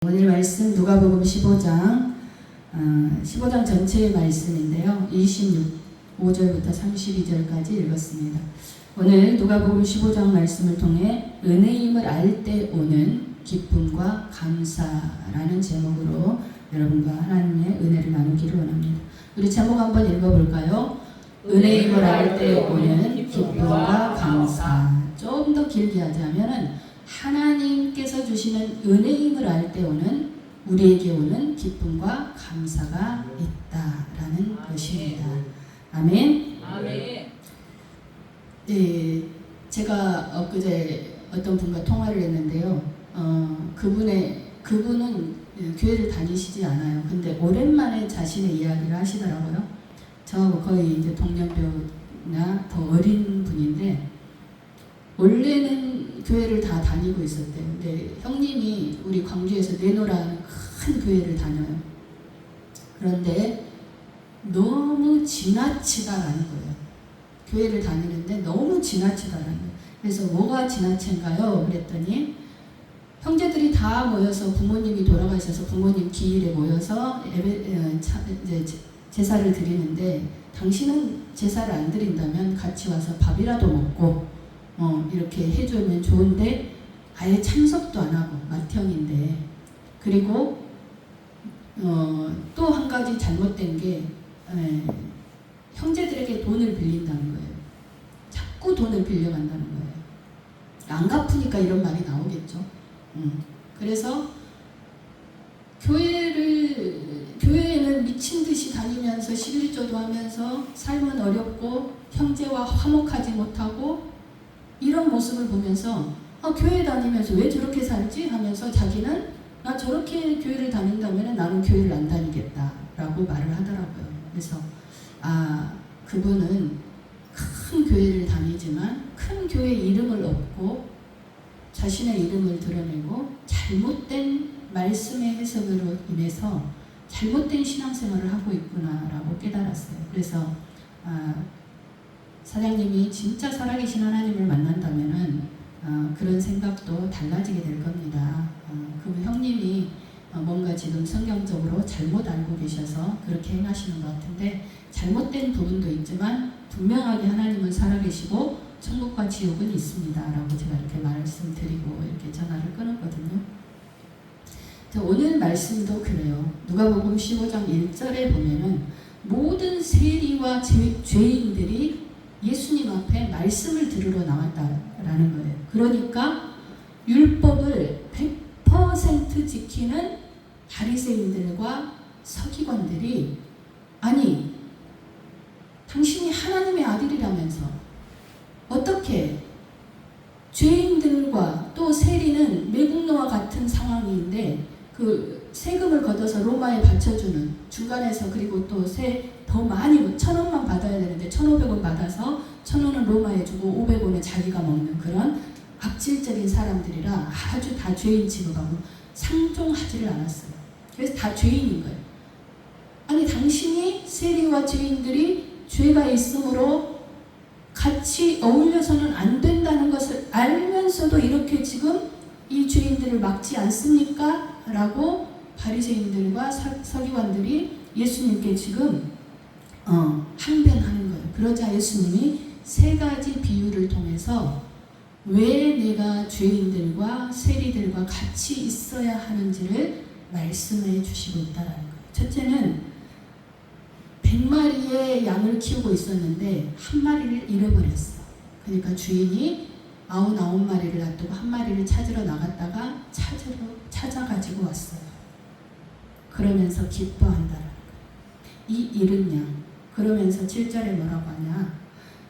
오늘 말씀 누가복음 15장 전체의 말씀인데요. 25절부터 32절까지 읽었습니다. 오늘 누가복음 15장 말씀을 통해 은혜임을 알 때 오는 기쁨과 감사라는 제목으로 여러분과 하나님의 은혜를 나누기를 원합니다. 우리 제목 한번 읽어볼까요? 은혜임을 알 때 오는 기쁨과 감사. 좀 더 길게 하자면은 하나님께서 주시는 은혜임을 알 때 오는 우리에게 오는 기쁨과 감사가 있다라는 것입니다. 아멘. 아멘. 네, 제가 엊그제 어떤 분과 통화를 했는데요. 그분은 교회를 다니시지 않아요. 근데 오랜만에 자신의 이야기를 하시더라고요. 저하고 거의 이제 동년배나 더 어린 분인데 원래는 교회를 다 다니고 있었대요. 근데 형님이 우리 광주에서 내노라는 큰 교회를 다녀요. 그런데 너무 지나치다라는 거예요. 교회를 다니는데 너무 지나치다라는 거예요. 그래서 뭐가 지나친가요? 그랬더니 형제들이 다 모여서 부모님이 돌아가셔서 부모님 기일에 모여서 제사를 드리는데 당신은 제사를 안 드린다면 같이 와서 밥이라도 먹고 이렇게 해주면 좋은데 아예 참석도 안 하고 맏형인데 그리고 또 한 가지 잘못된 게 형제들에게 돈을 빌린다는 거예요. 자꾸 돈을 빌려간다는 거예요. 안 갚으니까 이런 말이 나오겠죠. 그래서 교회에는 미친 듯이 다니면서 11조도 하면서 삶은 어렵고 형제와 화목하지 못하고 이런 모습을 보면서 교회 다니면서 왜 저렇게 살지? 하면서 자기는 나 저렇게 교회를 다닌다면 나는 교회를 안 다니겠다라고 말을 하더라고요. 그래서 그분은 큰 교회를 다니지만 큰 교회 이름을 얻고 자신의 이름을 드러내고 잘못된 말씀의 해석으로 인해서 잘못된 신앙생활을 하고 있구나라고 깨달았어요. 그래서 사장님이 진짜 살아계신 하나님을 만난다면은 그런 생각도 달라지게 될 겁니다. 그 형님이 뭔가 지금 성경적으로 잘못 알고 계셔서 그렇게 행하시는 것 같은데 잘못된 부분도 있지만 분명하게 하나님은 살아계시고 천국과 지옥은 있습니다. 라고 제가 이렇게 말씀드리고 이렇게 전화를 끊었거든요. 오늘 말씀도 그래요. 누가복음 15장 1절에 보면은 모든 세리와 죄인들이 예수님 앞에 말씀을 들으러 나왔다라는 거예요. 그러니까 율법을 100% 지키는 바리새인들과 서기관들이 아니 당신이 하나님의 아들이라면서 어떻게 죄인들과 또 세리는 매국노와 같은 상황인데 그 세금을 걷어서 로마에 바쳐주는 중간에서 그리고 또 더 많이 1,000원만 받아야 되는데 1,500원 받아서 1,000원은 로마에 주고 500원은 자기가 먹는 그런 악질적인 사람들이라 아주 다 죄인 취급하고 상종하지를 않았어요. 그래서 다 죄인인 거예요. 아니 당신이 세리와 죄인들이 죄가 있으므로 같이 어울려서는 안 된다는 것을 알면서도 이렇게 지금 이 죄인들을 막지 않습니까? 라고 바리새인들과 서기관들이 예수님께 지금 항변하는 거예요. 그러자 예수님이 3가지 비유를 통해서 왜 내가 죄인들과 세리들과 같이 있어야 하는지를 말씀해 주시고 있다는 거예요. 첫째는 100마리의 양을 키우고 있었는데 한 마리를 잃어버렸어. 그러니까 주인이 99마리를 놔두고 한 마리를 찾으러 나갔다가 찾아가지고 왔어요. 그러면서 기뻐한다는 거예요. 이 잃은 양. 그러면서 7절에 뭐라고 하냐.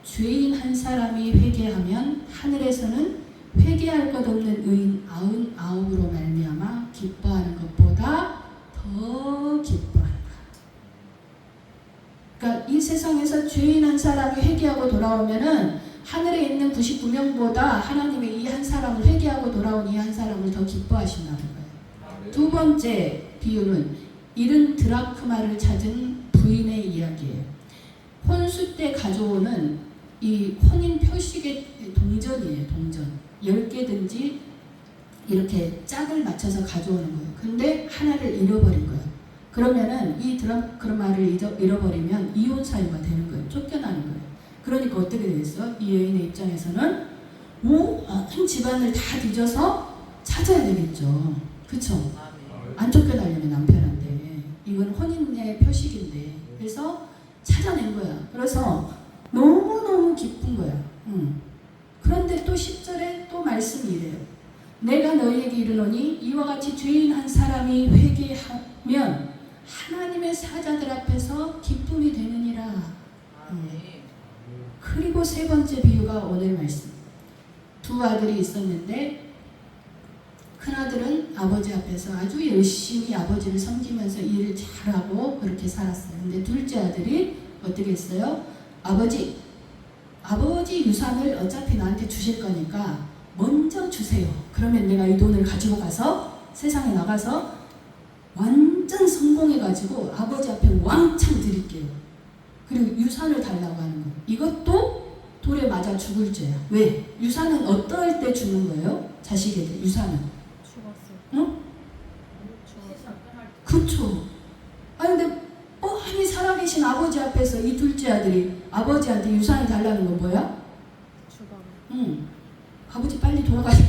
죄인 한 사람이 회개하면 하늘에서는 회개할 것 없는 의인 99으로 말미암아 기뻐하는 것보다 더 기뻐한다. 그러니까 이 세상에서 죄인 한 사람이 회개하고 돌아오면은 하늘에 있는 99명보다 하나님의 이 한 사람을 회개하고 돌아온 이 한 사람을 더 기뻐하신다는 거예요. 두 번째 비유는 잃은 드라크마를 찾은 부인의 이야기예요. 혼수 때 가져오는 이 혼인 표식의 동전이에요. 동전 10개든지 이렇게 짝을 맞춰서 가져오는 거예요. 근데 하나를 잃어버린 거예요. 그러면은 이 드라마를 잃어버리면 이혼 사유가 되는 거예요. 쫓겨나는 거예요. 그러니까 어떻게 되겠어? 이 여인의 입장에서는 온 집안을 다 뒤져서 찾아야 되겠죠. 그쵸? 안 쫓겨나려면 남편한테. 이건 혼인의 표식인데. 그래서 찾아낸 거야. 그래서 너무너무 기쁜 거야. 그런데 또 10절에 또 말씀이 이래요. 내가 너희에게 이르노니 이와 같이 죄인 한 사람이 회개하면 하나님의 사자들 앞에서 기쁨이 되느니라. 그리고 세 번째 비유가 오늘 말씀. 두 아들이 있었는데 큰아들은 아버지 앞에서 아주 열심히 아버지를 섬기면서 일을 잘하고 그렇게 살았어요. 근데 둘째 아들이 어떻게 했어요? 아버지 유산을 어차피 나한테 주실 거니까 먼저 주세요. 그러면 내가 이 돈을 가지고 가서 세상에 나가서 완전 성공해가지고 아버지 앞에 왕창 드릴게요. 그리고 유산을 달라고 하는 거예요. 이것도 돌에 맞아 죽을 죄야. 왜? 유산은 어떨 때 주는 거예요? 자식에게 유산은. 죽었어. 응? 죽었어. 그쵸. 아니 근데 뻔히 살아계신 아버지 앞에서 이 둘째 아들이 아버지한테 유산을 달라는 건 뭐야? 죽어. 응. 아버지 빨리 돌아가셔.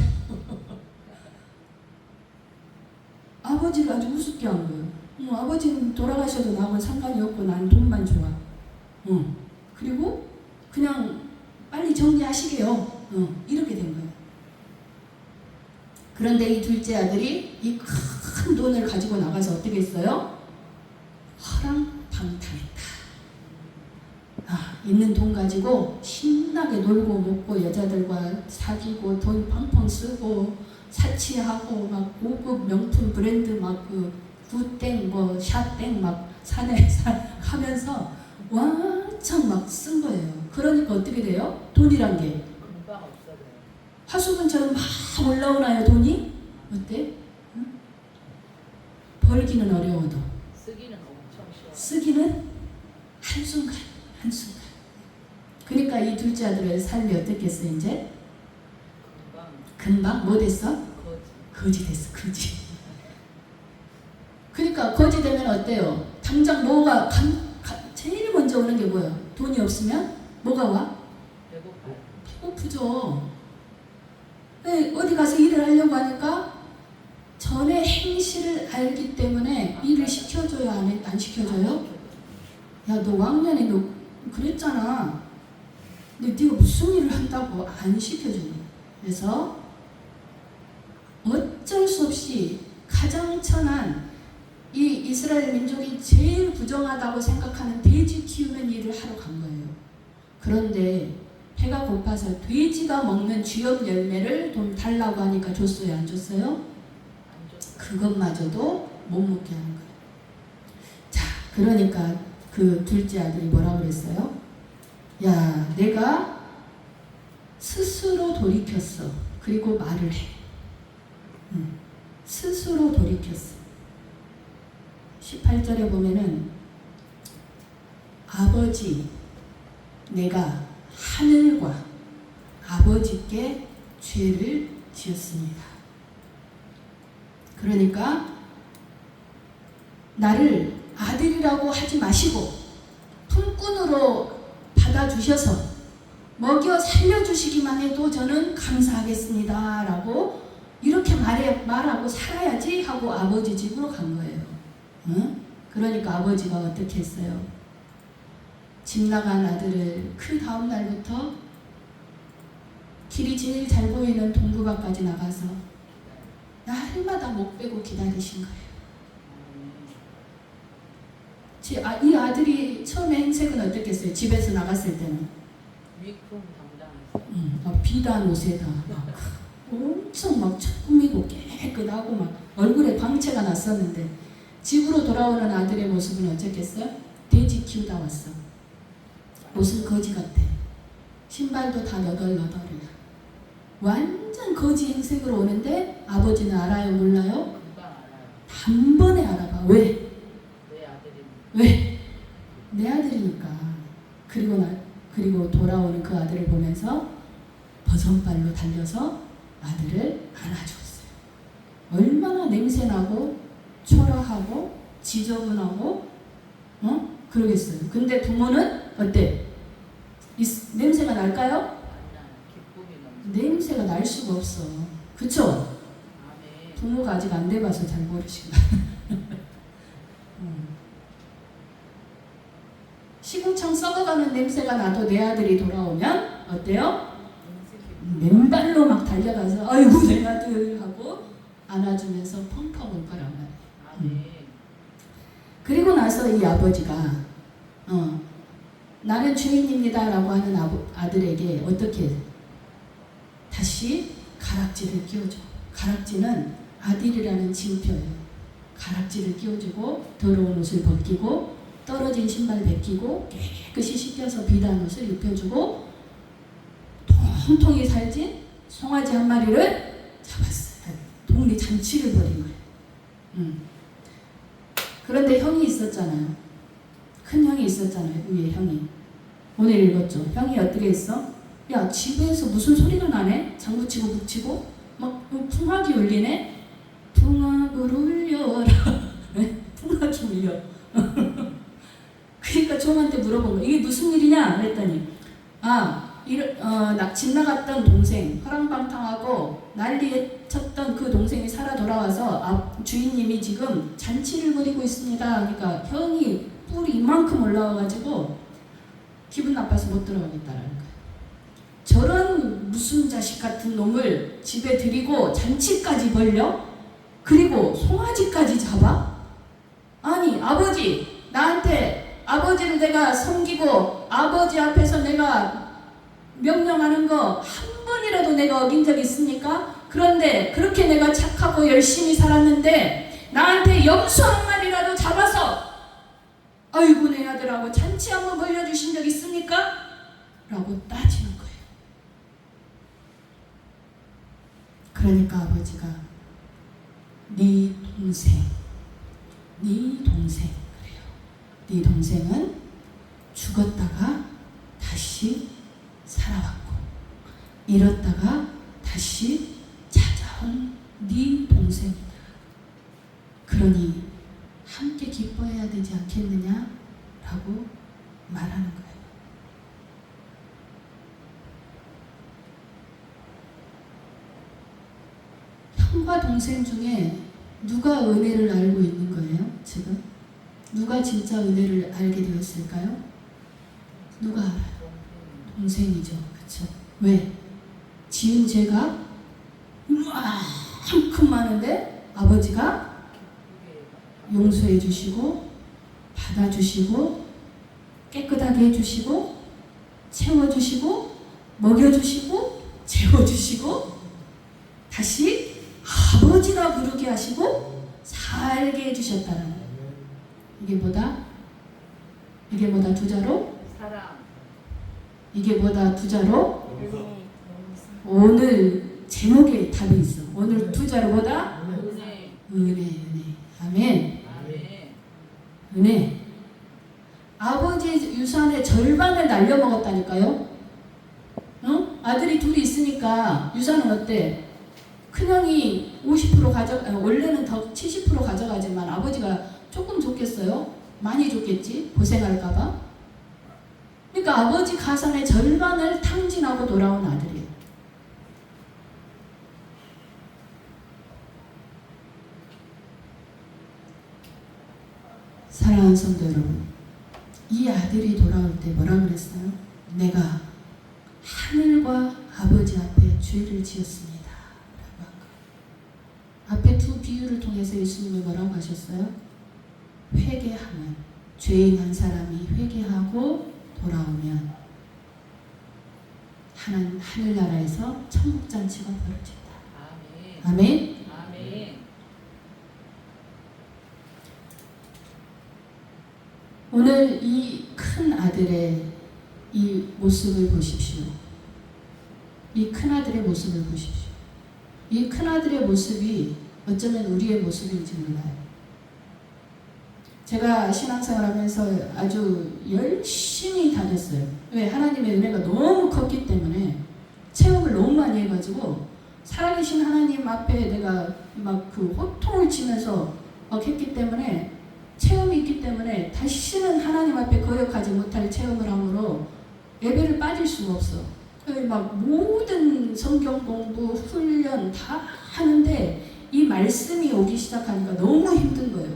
아버지를 아주 우습게 한 거예요. 아버지는 돌아가셔도 나하고는 상관이 없고 나는 돈만 좋아. 그리고 그냥 빨리 정리하시게요. 이렇게 된 거예요. 그런데 이 둘째 아들이 이 큰 돈을 가지고 나가서 어떻게 했어요? 허랑방탕했다. 있는 돈 가지고 신나게 놀고 먹고 여자들과 사귀고 돈 펑펑 쓰고 사치하고 막 고급 명품 브랜드 막 그 구땡 뭐 샷땡 막 사내 하면서 왕창 막 쓴 거예요. 그러니까 어떻게 돼요? 돈이란 게 금방 없어져요. 화수분처럼 막 올라오나요 돈이? 어때? 응? 벌기는 어려워도 쓰기는 엄청 쉬워요. 쓰기는 한순간 한순간. 그러니까 이 둘째 아들의 삶이 어땠겠어 이제? 금방 뭐 됐어? 거지 됐어. 거지. 그러니까 거지 되면 어때요? 당장 뭐가 제일 먼저 오는 게 뭐야? 돈이 없으면 뭐가 와? 배고프죠. 네, 어디 가서 일을 하려고 하니까 전에 행실을 알기 때문에 일을 시켜줘요? 안 시켜줘요? 야, 너 왕년에 너 그랬잖아. 근데 네가 무슨 일을 한다고 안 시켜주는 거야. 그래서 어쩔 수 없이 가장 천한 이 이스라엘 민족이 제일 부정하다고 생각하는 돼지 키우는 일을 하러 간 거예요. 그런데 배가 고파서 돼지가 먹는 쥐업 열매를 돈 달라고 하니까 줬어요? 안 줬어요? 그것마저도 못 먹게 하는 거예요. 자, 그러니까 그 둘째 아들이 뭐라고 그랬어요? 야, 내가 스스로 돌이켰어. 그리고 말을 해. 스스로 돌이켰어. 18절에 보면은 아버지, 내가 하늘과 아버지께 죄를 지었습니다. 그러니까 나를 아들이라고 하지 마시고 품꾼으로 받아주셔서 먹여 살려주시기만 해도 저는 감사하겠습니다 라고 이렇게 말하고 살아야지 하고 아버지 집으로 간 거예요. 그러니까 아버지가 어떻게 했어요? 집 나간 아들을 그 다음 날부터 길이 제일 잘 보이는 동부가까지 나가서 날마다 목 빼고 기다리신 거예요. 이 아들이 처음에 행색은 어땠겠어요? 집에서 나갔을 때는 위품 담당했어요. 비단 옷에다 엄청 막 꾸미고 깨끗하고 막 얼굴에 광채가 났었는데 집으로 돌아오는 아들의 모습은 어쨌겠어요? 돼지 키우다 왔어. 옷은 거지 같아. 신발도 다 너덜너덜해. 완전 거지 행색으로 오는데 아버지는 알아요? 몰라요? 금방 알아요. 단번에 알아봐. 왜? 내 아들이. 왜? 내 아들이니까. 그리고 돌아오는 그 아들을 보면서 버선발로 달려서 아들을 안아주었어요. 냄새나고 초라하고 지저분하고 그러겠어요. 근데 부모는 어때? 냄새가 날까요? 안 나요. 기쁨이 넘쳐. 냄새가 날 수가 없어. 그쵸? 아멘. 부모가 아직 안 돼봐서 잘 모르시나. 시궁창 썩어가는 냄새가 나도 내 아들이 돌아오면 어때요? 맨발로 막 달려가서 아이고 내 아들 하고 안아주면서 펑펑 울 거란 말이에요. 아멘. 그리고 나서 이 아버지가 나는 주인입니다 라고 하는 아들에게 어떻게 다시 가락지를 끼워줘. 가락지는 아들이라는 징표예요. 가락지를 끼워주고 더러운 옷을 벗기고 떨어진 신발 벗기고 깨끗이 씻겨서 비단 옷을 입혀주고 통통이 살진 송아지 한 마리를 잡았어요. 동리 잔치를 벌인 거예요. 그런데 형이 있었잖아요. 큰 형이 있었잖아요. 위에 형이. 오늘 읽었죠. 형이 어떻게 했어? 야 집에서 무슨 소리가 나네? 장구치고 북치고 막 풍악이 울리네? 풍악을 울려라. 풍악이 울려. 그러니까 종한테 물어본 거야. 이게 무슨 일이냐? 그랬더니 집 나갔던 동생 허랑방탕하고 난리에 쳤던 그 동생이 살아 돌아와서 주인님이 지금 잔치를 벌이고 있습니다. 그러니까 형이 뿔이 이만큼 올라와가지고 기분 나빠서 못 들어가겠다라는 거예요. 저런 무슨 자식 같은 놈을 집에 들이고 잔치까지 벌려? 그리고 송아지까지 잡아? 아니 아버지 나한테 아버지를 내가 섬기고 아버지 앞에서 내가 명령하는 거 한 번이라도 내가 어긴 적 있습니까? 그런데 그렇게 내가 착하고 열심히 살았는데 나한테 염소 한 마리라도 잡아서 아이고 내 아들하고 잔치 한번 벌려주신 적 있습니까? 라고 따지는 거예요. 그러니까 아버지가 네 동생 그래요. 네 동생은 죽었다가 다시 살아왔고 잃었다가 다시 찾아온 네 동생이다. 그러니 함께 기뻐해야 되지 않겠느냐? 라고 말하는 거예요. 형과 동생 중에 누가 은혜를 알고 있는 거예요? 지금? 누가 진짜 은혜를 알게 되었을까요? 누가 알아요? 동생이죠. 그렇죠? 왜? 지은 죄가 이만큼 많은데 아버지가 용서해 주시고 받아주시고 깨끗하게 해주시고 채워주시고 먹여주시고 재워주시고 다시 아버지라 부르게 하시고 살게 해주셨다는 거예요. 이게 뭐다 두 자로? 사랑. 이게 뭐다 두 자로? 오늘 제목에 답이 있어. 오늘 두 자로 뭐다? 은혜. 은혜. 아멘. 아멘. 은혜. 아버지의 유산의 절반을 날려먹었다니까요. 아들이 둘이 있으니까 유산은 어때? 큰형이 50% 원래는 더 70% 가져가지만 아버지가 조금 줬겠어요? 많이 줬겠지? 고생할까봐. 그러니까 아버지 가산의 절반을 탕진하고 돌아온 아들이에요. 사랑하는 성도 여러분, 이 아들이 돌아올 때 뭐라 그랬어요? 내가 하늘과 아버지 앞에 죄를 지었습니다. 라고 한 거예요. 앞에 두 비유를 통해서 예수님이 뭐라고 하셨어요? 회개하면, 죄인 한 사람이 회개하고 돌아오면 하늘나라에서 천국잔치가 벌어진다. 아멘. 아멘. 아멘. 오늘 이 큰 아들의 이 모습을 보십시오. 이 큰 아들의 모습을 보십시오. 이 큰 아들의 모습이 어쩌면 우리의 모습인지 몰라요. 제가 신앙생활하면서 아주 열심히 다녔어요. 왜? 하나님의 은혜가 너무 컸기 때문에 체험을 너무 많이 해가지고 살아계신 하나님 앞에 내가 막 그 호통을 치면서 막 했기 때문에 체험이 있기 때문에 다시는 하나님 앞에 거역하지 못할 체험을 함으로 예배를 빠질 수가 없어. 막 모든 성경 공부, 훈련 다 하는데 이 말씀이 오기 시작하니까 너무 힘든 거예요.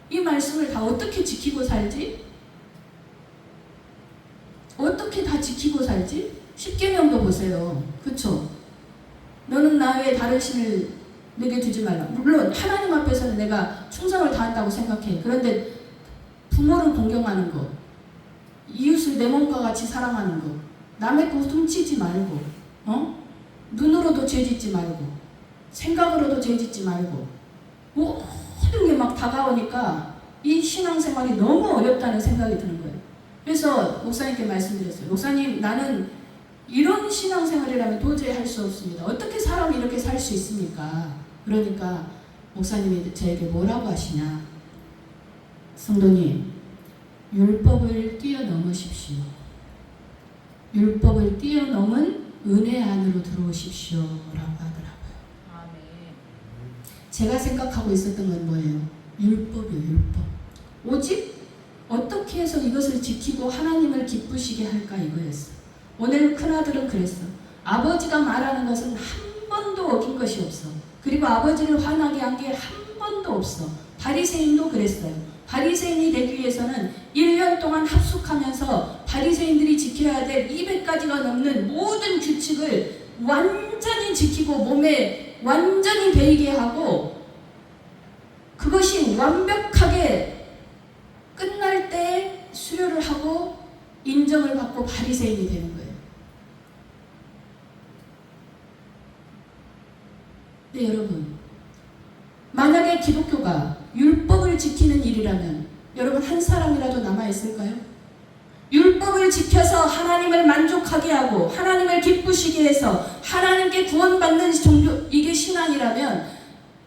이 말씀을 다 어떻게 지키고 살지? 어떻게 다 지키고 살지? 십계명도 보세요. 그쵸? 너는 나 외에 다른 신을 내게 두지 말라. 물론 하나님 앞에서는 내가 충성을 다한다고 생각해. 그런데 부모를 공경하는 거, 이웃을 내 몸과 같이 사랑하는 거, 남의 거 훔치지 말고, 눈으로도 죄짓지 말고, 생각으로도 죄짓지 말고, 모든 게 막 다가오니까 이 신앙생활이 너무 어렵다는 생각이 드는 거예요. 그래서 목사님께 말씀드렸어요. 목사님, 나는 이런 신앙생활이라면 도저히 할 수 없습니다. 어떻게 사람이 이렇게 살 수 있습니까? 그러니까 목사님이 저에게 뭐라고 하시냐? 성도님, 율법을 뛰어넘으십시오. 율법을 뛰어넘은 은혜 안으로 들어오십시오. 라고 하더라고요. 아멘. 제가 생각하고 있었던 건 뭐예요? 율법이에요, 율법. 오직 어떻게 해서 이것을 지키고 하나님을 기쁘시게 할까 이거였어. 오늘 큰아들은 그랬어. 아버지가 말하는 것은 한 번도 어긴 것이 없어. 그리고 아버지를 화나게 한 게 한 번도 없어. 바리새인도 그랬어요. 바리새인이 되기 위해서는 1년 동안 합숙하면서 바리새인들이 지켜야 될 200가지가 넘는 모든 규칙을 완전히 지키고 몸에 완전히 배이게 하고 그것이 완벽하게 끝날 때 수료를 하고 인정을 받고 바리새인이 되는 거예요. 네, 여러분, 만약에 기독교가 율법을 지키는 일이라면 여러분 한 사람이라도 남아있을까요? 율법을 지켜서 하나님을 만족하게 하고 하나님을 기쁘시게 해서 하나님께 구원받는 종교, 이게 신앙이라면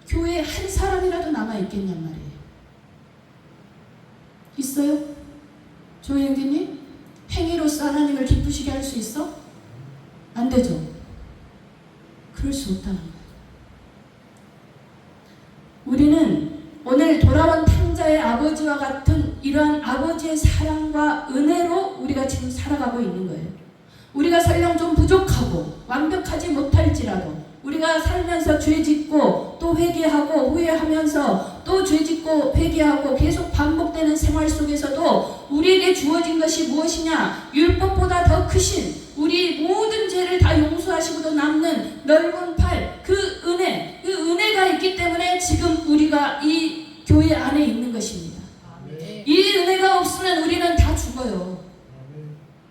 교회에 한 사람이라도 남아있겠냔 말이에요. 있어요? 조영기님? 행위로서 하나님을 기쁘시게 할 수 있어? 안 되죠? 그럴 수 없다는 거예요. 우리는 오늘 돌아온 탕자의 아버지와 같은 이러한 아버지의 사랑과 은혜로 우리가 지금 살아가고 있는 거예요. 우리가 설령 좀 부족하고 완벽하지 못할지라도 우리가 살면서 죄짓고 또 회개하고 후회하면서 또 죄짓고 회개하고 계속 반복되는 생활 속에서도 우리에게 주어진 것이 무엇이냐? 율법보다 더 크신 우리 모든 죄를 다 용서하시고도 남는 넓은 팔, 그 은혜가 있기 때문에 지금 우리가 이 교회 안에 있는 것입니다. 아멘. 이 은혜가 없으면 우리는 다 죽어요.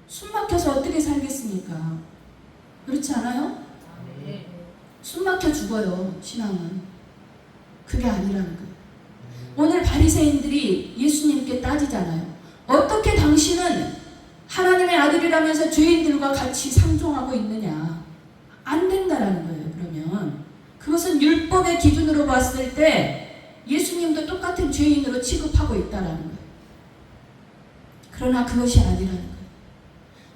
숨 막혀서 어떻게 살겠습니까? 그렇지 않아요? 아멘. 숨 막혀 죽어요. 신앙은. 그게 아니라는 거예요. 오늘 바리새인들이 예수님께 따지잖아요. 어떻게 당신은 하나님의 아들이라면서 죄인들과 같이 상종하고 있느냐? 안 된다라는 거예요. 그러면 그것은 율법의 기준으로 봤을 때 예수님도 똑같은 죄인으로 취급하고 있다라는 거예요. 그러나 그것이 아니라는 거예요.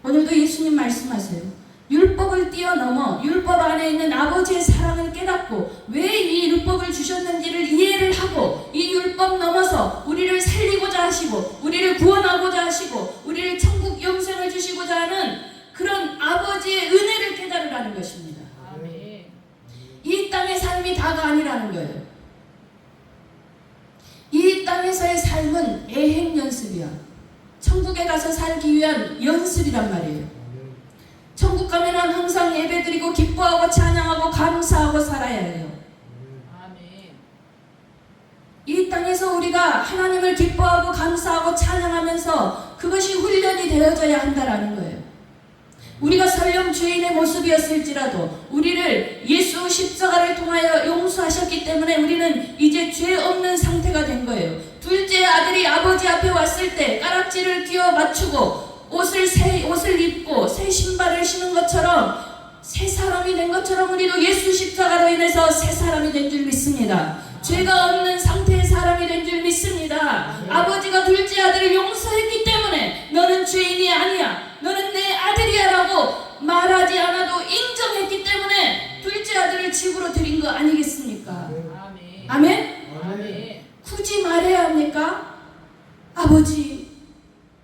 오늘도 예수님 말씀하세요. 율법을 뛰어넘어 율법 안에 있는 아버지의 사랑을 깨닫고 왜 이 율법을 주셨는지를 이해를 하고 이 율법 넘어서 우리를 살리고자 하시고 우리를 구원하고자 하시고 우리를 천국 영생을 주시고자 하는 그런 아버지의 은혜를 깨달으라는 것입니다. 아멘. 이 땅의 삶이 다가 아니라는 거예요. 이 땅에서의 삶은 애행 연습이야. 천국에 가서 살기 위한 연습이란 말이에요. 천국 가면은 항상 예배드리고 기뻐하고 찬양하고 감사하고 살아야 해요. 아멘. 이 땅에서 우리가 하나님을 기뻐하고 감사하고 찬양하면서 그것이 훈련이 되어져야 한다라는 거예요. 우리가 설령 죄인의 모습이었을지라도 우리를 예수 십자가를 통하여 용서하셨기 때문에 우리는 이제 죄 없는 상태가 된 거예요. 둘째 아들이 아버지 앞에 왔을 때 까락지를 끼워 맞추고 옷을 입고 새 신발을 신은 것처럼 새 사람이 된 것처럼 우리도 예수 십자가로 인해서 새 사람이 된 줄 믿습니다. 죄가 없는 상태의 사람이 된 줄 믿습니다. 아버지가 둘째 아들을 용서했기 때문에 너는 죄인이 아니야, 너는 내 아들이야 라고 말하지 않아도 인정했기 때문에 둘째 아들을 자녀를 집으로 드린 거 아니겠습니까? 아멘. 아멘? 아멘. 굳이 말해야 합니까? 아버지,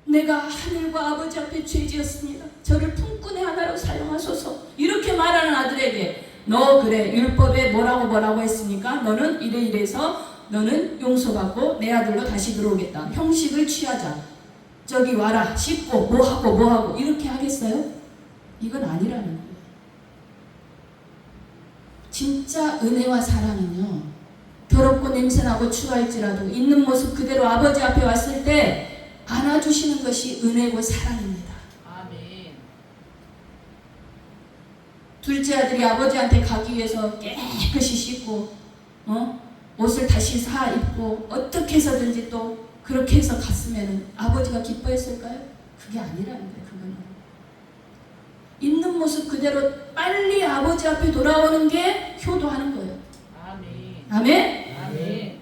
내가 하늘과 아버지 앞에 죄지었습니다. 저를 품꾼의 하나로 사용하소서. 이렇게 말하는 아들에게 너 그래 율법에 뭐라고 했습니까? 너는 이래서 너는 용서받고 내 아들로 다시 들어오겠다. 형식을 취하자. 저기 와라. 씻고 뭐하고 이렇게 하겠어요? 이건 아니라는 거예요. 진짜 은혜와 사랑은요, 더럽고 냄새나고 추가할지라도 있는 모습 그대로 아버지 앞에 왔을 때 안아주시는 것이 은혜고 사랑입니다. 아멘. 둘째 아들이 아버지한테 가기 위해서 깨끗이 씻고 옷을 다시 사 입고 어떻게 해서든지 또 그렇게 해서 갔으면 아버지가 기뻐했을까요? 그게 아니라는 거예요. 그거는 있는 모습 그대로 빨리 아버지 앞에 돌아오는 게 효도하는 거예요. 아멘. 아멘? 아멘.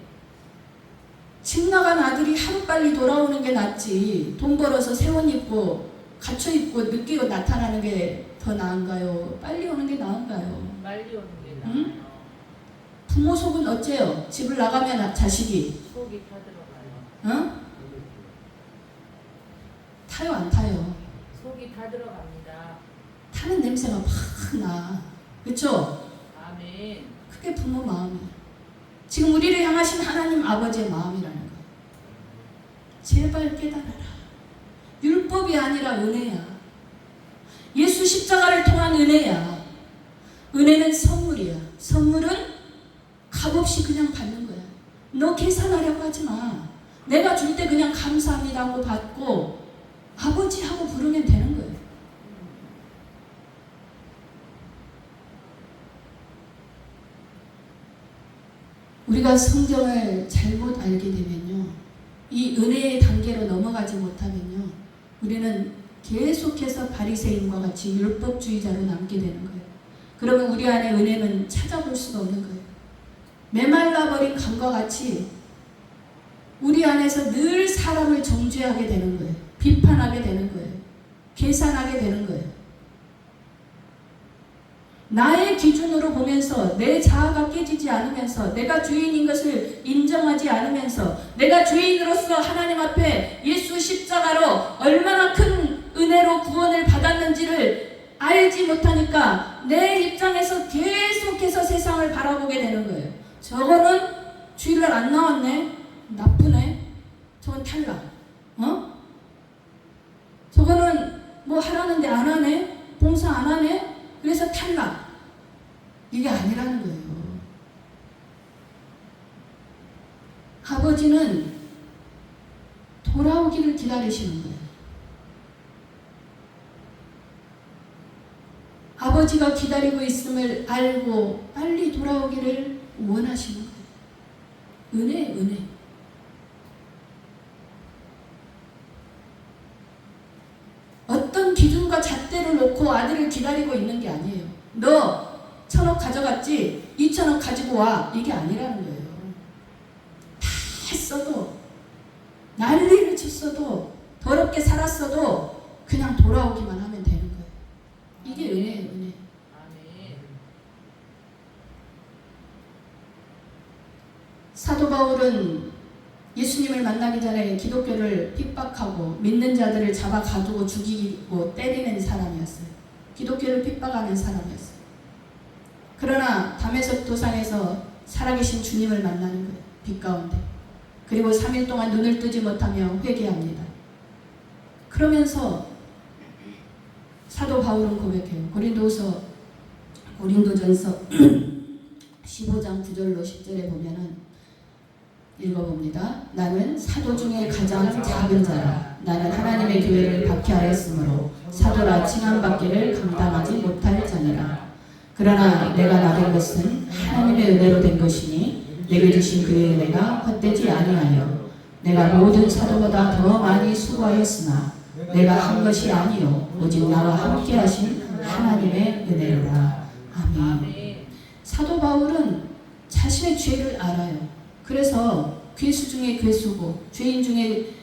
집 나간 아들이 하루빨리 돌아오는 게 낫지 돈 벌어서 새 옷 입고 갖춰 입고 늦게 나타나는 게 더 나은가요? 빨리 오는 게 나은가요? 빨리 오는 게 응? 나아요. 부모 속은 어째요? 집을 나가면 자식이 속이 다 들어가요. 타요 안 타요? 속이 다 들어갑니다. 타는 냄새가 막 나. 그쵸? 아멘. 그게 부모 마음이에요. 지금 우리를 향하신 하나님 아버지의 마음이라는 거예요. 제발 깨달아라. 율법이 아니라 은혜야. 예수 십자가를 통한 은혜야. 은혜는 선물이야. 선물은 값없이 그냥 받는 거야. 너 계산하려고 하지 마. 내가 줄 때 그냥 감사합니다 하고 받고 아버지 하고 부르면 되는 거예요. 우리가 성경을 잘못 알게 되면요, 이 은혜의 단계로 넘어가지 못하면요, 우리는 계속해서 바리새인과 같이 율법주의자로 남게 되는 거예요. 그러면 우리 안에 은혜는 찾아볼 수가 없는 거예요. 메말라버린 강과 같이 우리 안에서 늘 사람을 정죄하게 되는 거예요. 비판하게 되는 거예요. 계산하게 되는 거예요. 나의 기준으로 보면서 내 자아가 깨지지 않으면서 내가 죄인인 것을 인정하지 않으면서 내가 죄인으로서 하나님 앞에 예수 십자가로 얼마나 큰 은혜로 구원을 받았는지를 알지 못하니까 내 입장에서 계속해서 세상을 바라보게 되는 거예요. 저거는 주일날 안 나왔네. 나쁘네. 저건 탈락. 저거는 뭐 하라는데 안 하네. 봉사 안 하네. 그래서 탈락. 이게 아니라는 거예요. 아버지는 돌아오기를 기다리시는 거예요. 아버지가 기다리고 있음을 알고 빨리 돌아오기를 원하시는 거예요. 은혜. 어떤 기준과 잣대를 놓고 아들을 기다리고 있는 게 아니에요. 너 1,000억 가져갔지? 2,000억 가지고 와. 이게 아니라는 거예요. 다 했어도, 난리를 쳤어도, 더럽게 살았어도 그냥 돌아오기만 하면 되는 거예요. 이게 은혜예요, 은혜. 아멘. 사도 바울은 예수님을 만나기 전에 기독교를 핍박하고 믿는 자들을 잡아 가두고 죽이고 때리는 사람이었어요. 기독교를 핍박하는 사람이었어요. 그러나 다메섹 도상에서 살아계신 주님을 만나는 거예요. 빛 가운데. 그리고 3일 동안 눈을 뜨지 못하며 회개합니다. 그러면서 사도 바울은 고백해요. 고린도전서 15장 9절로 10절에 보면은 읽어봅니다. 나는 사도 중에 가장 작은 자라. 나는 하나님의 교회를 박해하였으므로 사도라 칭함받기를 감당하지 못할 자니라. 그러나 내가 나된 것은 하나님의 은혜로 된 것이니 내게 주신 그의 은혜가 헛되지 아니하여 내가 모든 사도보다 더 많이 수고하였으나 내가 한 것이 아니요 오직 나와 함께 하신 하나님의 은혜로라. 아멘. 사도 바울은 자신의 죄를 알아요. 그래서 괴수 중에 괴수고 죄인 중에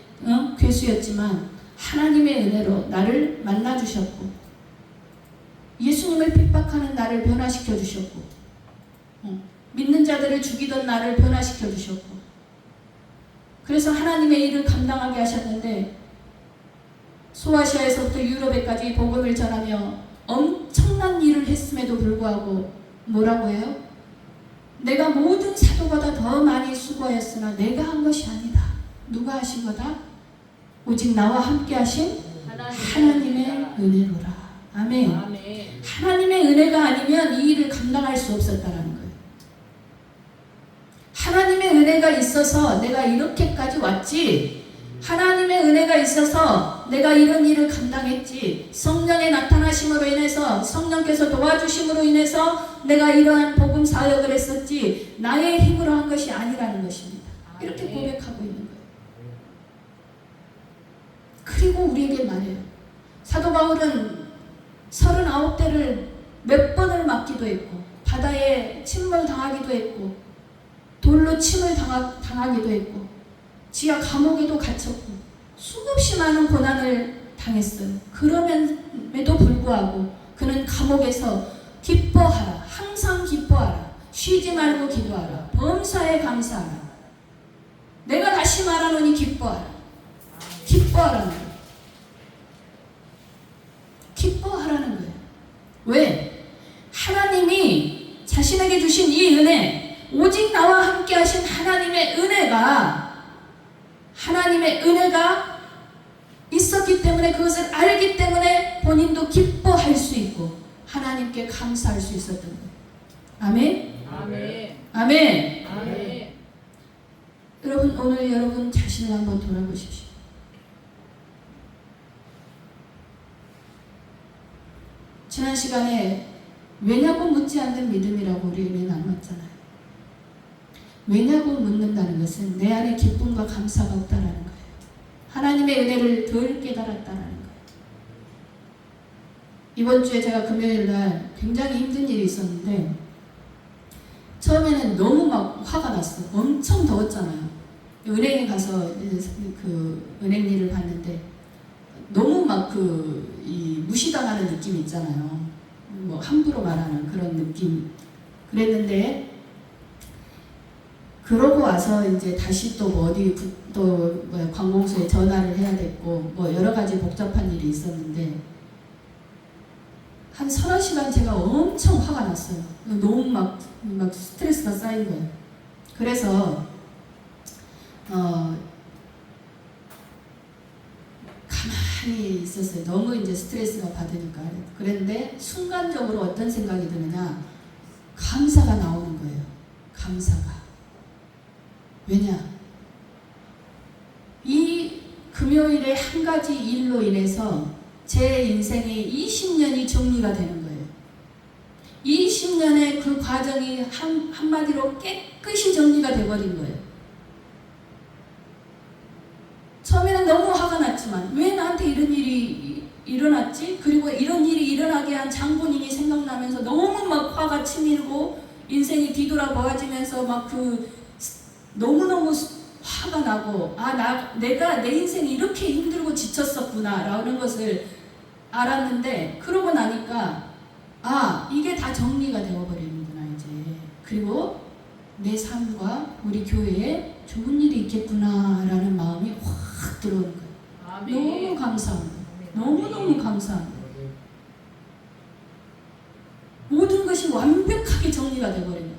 괴수였지만 하나님의 은혜로 나를 만나주셨고 예수님을 핍박하는 나를 변화시켜 주셨고 믿는 자들을 죽이던 나를 변화시켜 주셨고, 그래서 하나님의 일을 감당하게 하셨는데, 소아시아에서부터 유럽에까지 복음을 전하며 엄청난 일을 했음에도 불구하고 뭐라고 해요? 내가 모든 사도보다 더 많이 수고하였으나 내가 한 것이 아니다. 누가 하신 거다? 오직 나와 함께 하신 하나님의 은혜로라. 아멘. 아멘. 하나님의 은혜가 아니면 이 일을 감당할 수 없었다라는 거예요. 하나님의 은혜가 있어서 내가 이렇게까지 왔지, 하나님의 은혜가 있어서 내가 이런 일을 감당했지, 성령의 나타나심으로 인해서, 성령께서 도와주심으로 인해서 내가 이러한 복음 사역을 했었지, 나의 힘으로 한 것이 아니라는 것입니다. 이렇게 고백하고 있는 거예요. 그리고 우리에게 말해요. 사도 바울은 39대를 몇 번을 맞기도 했고, 바다에 침몰 당하기도 했고, 돌로 침을 당하기도 했고, 지하 감옥에도 갇혔고, 수없이 많은 고난을 당했어요. 그럼에도 불구하고 그는 감옥에서 기뻐하라, 항상 기뻐하라, 쉬지 말고 기도하라, 범사에 감사하라, 내가 다시 말하노니 기뻐하라. 기뻐하라는 거예요. 기뻐하라는 거예요. 왜? 하나님이 자신에게 주신 이 은혜, 오직 나와 함께 하신 하나님의 은혜가 있었기 때문에, 그것을 알기 때문에 본인도 기뻐할 수 있고 하나님께 감사할 수 있었던 거예요. 아멘? 아멘. 아멘. 아멘. 여러분, 오늘 여러분 자신을 한번 돌아보십시오. 지난 시간에 왜냐고 묻지 않는 믿음이라고 우리 은혜 나눴잖아요. 왜냐고 묻는다는 것은 내 안에 기쁨과 감사가 없다라는 거예요. 하나님의 은혜를 덜 깨달았다라는 거예요. 이번 주에 제가 금요일 날 굉장히 힘든 일이 있었는데, 처음에는 너무 막 화가 났어요. 엄청 더웠잖아요. 은행에 가서 그 은행 일을 봤는데 너무 막 이 무시당하는 느낌 있잖아요. 뭐 함부로 말하는 그런 느낌. 그랬는데, 그러고 와서 이제 다시 또 뭐 어디 또 관공서에 전화를 해야 됐고, 뭐 여러 가지 복잡한 일이 있었는데, 한 서너 시간 제가 엄청 화가 났어요. 너무 막 스트레스가 쌓인 거예요. 그래서 가만히 있었어요. 너무 이제 스트레스가 받으니까. 그런데 순간적으로 어떤 생각이 드느냐, 감사가 나오는 거예요. 감사가. 왜냐? 이 금요일에 한 가지 일로 인해서 제 인생의 20년이 정리가 되는 거예요. 20년의 그 과정이 한마디로 깨끗이 정리가 돼버린 거예요. 처음에는 너무 화가 났지만, 왜 나한테 이런 일이 일어났지? 그리고 이런 일이 일어나게 한 장본인이 생각나면서 너무 막 화가 치밀고 인생이 뒤돌아보아지면서 막 너무너무 화가 나고, 내가 내 인생이 이렇게 힘들고 지쳤었구나 라는 것을 알았는데, 그러고 나니까 이게 다 정리가 되어버리는구나 이제. 그리고 내 삶과 우리 교회에 좋은 일이 있겠구나 라는 마음이 확 들어오는 거예요. 아멘. 너무 감사한 거예요. 너무너무 감사한 거예요. 모든 것이 완벽하게 정리가 되어버린 거예요.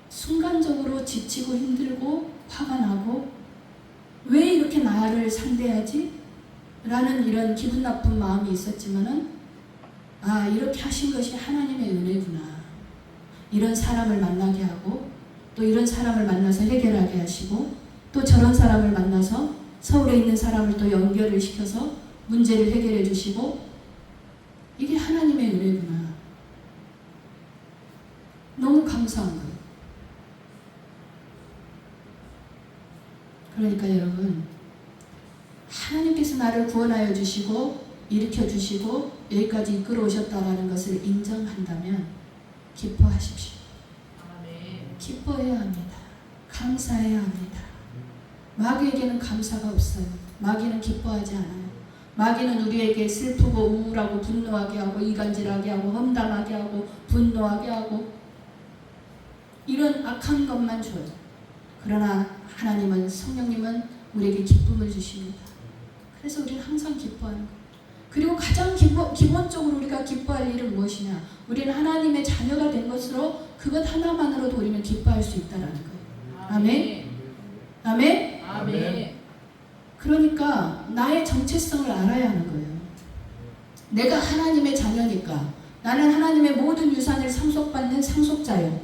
순간적으로 지치고 힘들고 화가 나고, 왜 이렇게 나를 상대하지? 라는 이런 기분 나쁜 마음이 있었지만은, 이렇게 하신 것이 하나님의 은혜구나. 이런 사람을 만나게 하고, 또 이런 사람을 만나서 해결하게 하시고, 또 저런 사람을 만나서 서울에 있는 사람을 또 연결을 시켜서 문제를 해결해 주시고, 이게 하나님의 은혜구나. 너무 감사한 거예요. 그러니까 여러분, 하나님께서 나를 구원하여 주시고 일으켜 주시고 여기까지 이끌어 오셨다라는 것을 인정한다면 기뻐하십시오. 아멘. 기뻐해야 합니다. 감사해야 합니다. 마귀에게는 감사가 없어요. 마귀는 기뻐하지 않아요. 마귀는 우리에게 슬프고 우울하고 분노하게 하고 이간질하게 하고 험담하게 하고 분노하게 하고 이런 악한 것만 줘요. 그러나 하나님은, 성령님은 우리에게 기쁨을 주십니다. 그래서 우리는 항상 기뻐하는 거예요. 그리고 가장 기본적으로 우리가 기뻐할 일은 무엇이냐? 우리는 하나님의 자녀가 된 것으로 그것 하나만으로도 우리는 기뻐할 수 있다는 거예요. 아멘? 아멘? 아멘. 그러니까 나의 정체성을 알아야 하는 거예요. 내가 하나님의 자녀니까 나는 하나님의 모든 유산을 상속받는 상속자요.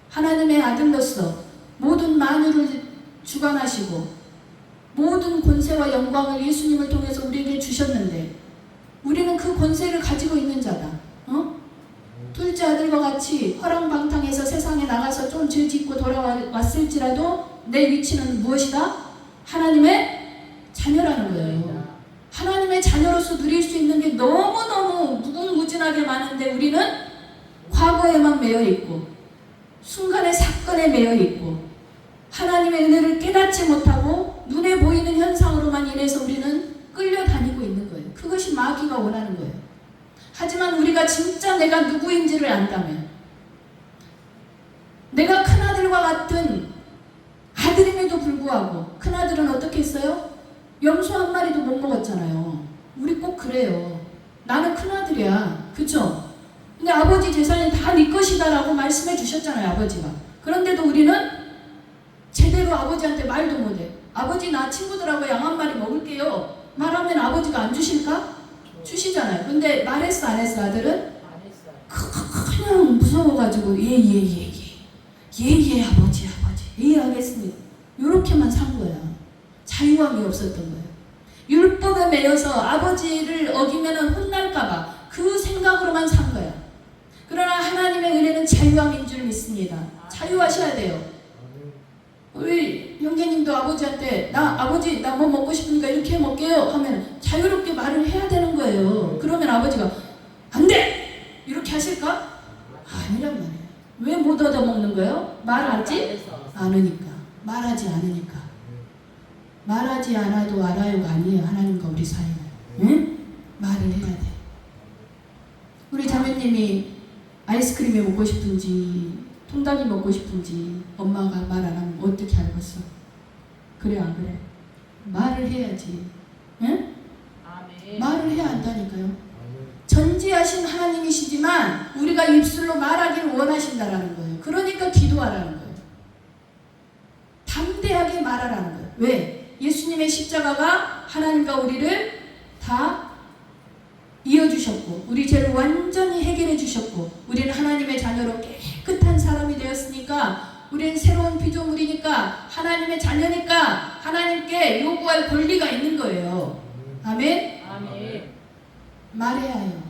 하나님의 아들로서 모든 만유를 주관하시고 모든 권세와 영광을 예수님을 통해서 우리에게 주셨는데 우리는 그 권세를 가지고 있는 자다. 둘째 아들과 같이 허랑방탕해서 세상에 나가서 좀 죄 짓고 돌아왔을지라도 내 위치는 무엇이다? 하나님의 자녀라는 거예요. 하나님의 자녀로서 누릴 수 있는 게 너무너무 무궁무진하게 많은데 우리는 과거에만 매여 있고 순간의 사건에 매여 있고 하나님의 은혜를 깨닫지 못하고 눈에 보이는 현상으로만 인해서 우리는 끌려다니고 있는 거예요. 그것이 마귀가 원하는 거예요. 하지만 우리가 진짜 내가 누구인지를 안다면 내가 큰아들과 같은 아들임에도 불구하고 큰아들은 어떻게 했어요? 염소 한 마리도 못 먹었잖아요. 우리 꼭 그래요. 나는 큰아들이야. 그쵸? 근데 아버지 재산이 다 네 것이다 라고 말씀해 주셨잖아요. 아버지가. 그런데도 우리는 제대로 아버지한테 말도 못해. 아버지 나 친구들하고 양 한 마리 먹을게요. 말하면 아버지가 안 주실까? 주시잖아요. 근데 말했어 안 했어 아들은? 안 했어요. 그냥 무서워가지고 예예예예 예예 아버지 예 하겠습니다. 이렇게만 산 거야. 자유함이 없었던 거예요. 율법에 매여서 아버지를 어기면 혼날까봐 그 생각으로만 산 거야. 그러나 하나님의 은혜는 자유함인 줄 믿습니다. 자유하셔야 돼요. 우리 형제님도 아버지한테 아버지 나 뭐 먹고 싶으니까 이렇게 먹게요 하면 자유롭게 말을 해야 되는 거예요. 그러면 아버지가 안 돼! 이렇게 하실까? 아니란 말이에요. 왜 못 얻어먹는 거예요? 말하지 않으니까. 말하지 않으니까. 말하지 않아도 알아요가 아니에요. 하나님과 우리 사이는. 응? 말을 해야 돼. 우리 자매님이 아이스크림이 먹고 싶은지 통닭이 먹고 싶은지 엄마가 말 안 하면 어떻게 알겠어? 그래 안 그래? 말을 해야지. 응? 아멘. 말을 해야 한다니까요. 전지하신 하나님이시지만 우리가 입술로 말하기를 원하신다라는 거예요. 그러니까 기도하라는 거예요. 담대하게 말하라는 거예요. 왜? 예수님의 십자가가 하나님과 우리를 다 이어주셨고 우리 죄를 완전히 해결해 주셨고 우리는 하나님의 자녀로 깨끗한 사람이 되었으니까 우리는 새로운 피조물이니까 하나님의 자녀니까 하나님께 요구할 권리가 있는 거예요. 아멘? 아멘. 말해야 해요.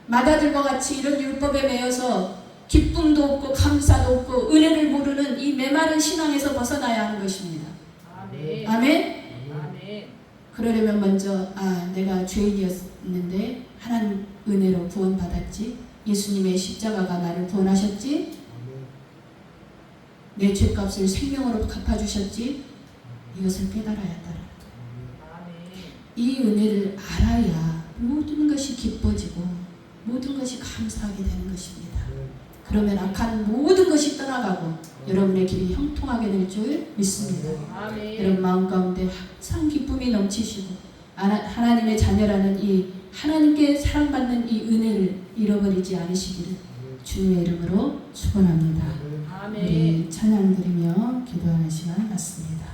마다들과 같이 이런 율법에 매여서 기쁨도 없고 감사도 없고 은혜를 모르는 이 메마른 신앙에서 벗어나야 하는 것입니다. 아멘. 아멘? 아멘. 그러려면 먼저 내가 죄인이었는데 하나님 은혜로 구원받았지. 예수님의 십자가가 나를 구원하셨지. 내 죄값을 생명으로 갚아주셨지. 이것을 깨달아야 한다. 아멘. 이 은혜를 알아야 모든 것이 기뻐지고 모든 것이 감사하게 되는 것입니다. 그러면 악한 모든 것이 떠나가고 여러분의 길이 형통하게 될 줄 믿습니다. 아멘. 여러분 마음 가운데 항상 기쁨이 넘치시고 하나님의 자녀라는 이 하나님께 사랑받는 이 은혜를 잃어버리지 않으시기를 주님의 이름으로 축원합니다. 아멘. 우리 찬양 드리며 기도하는 시간 갖습니다.